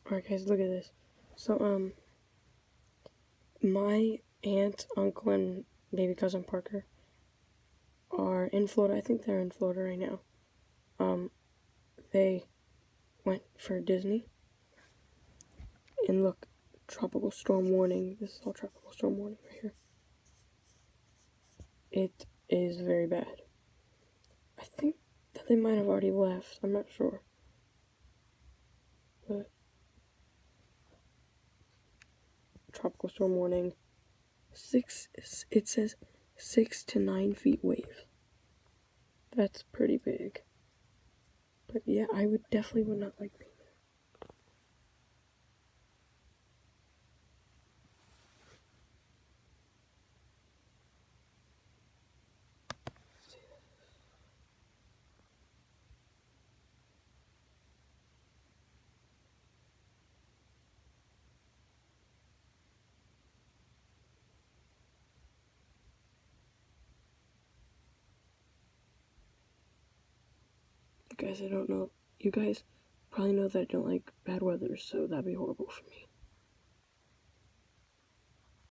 Alright guys, look at this. So, my aunt, uncle, and baby cousin Parker are in Florida. I think they're in Florida right now. They went for Disney. And look, tropical storm warning. This is all tropical storm warning right here. It is very bad. I think that they might have already left. I'm not sure. But tropical storm warning. It says 6 to 9 feet wave. That's pretty big. But yeah, I definitely would not like being there. Guys, I don't know. You guys probably know that I don't like bad weather, so that'd be horrible for me.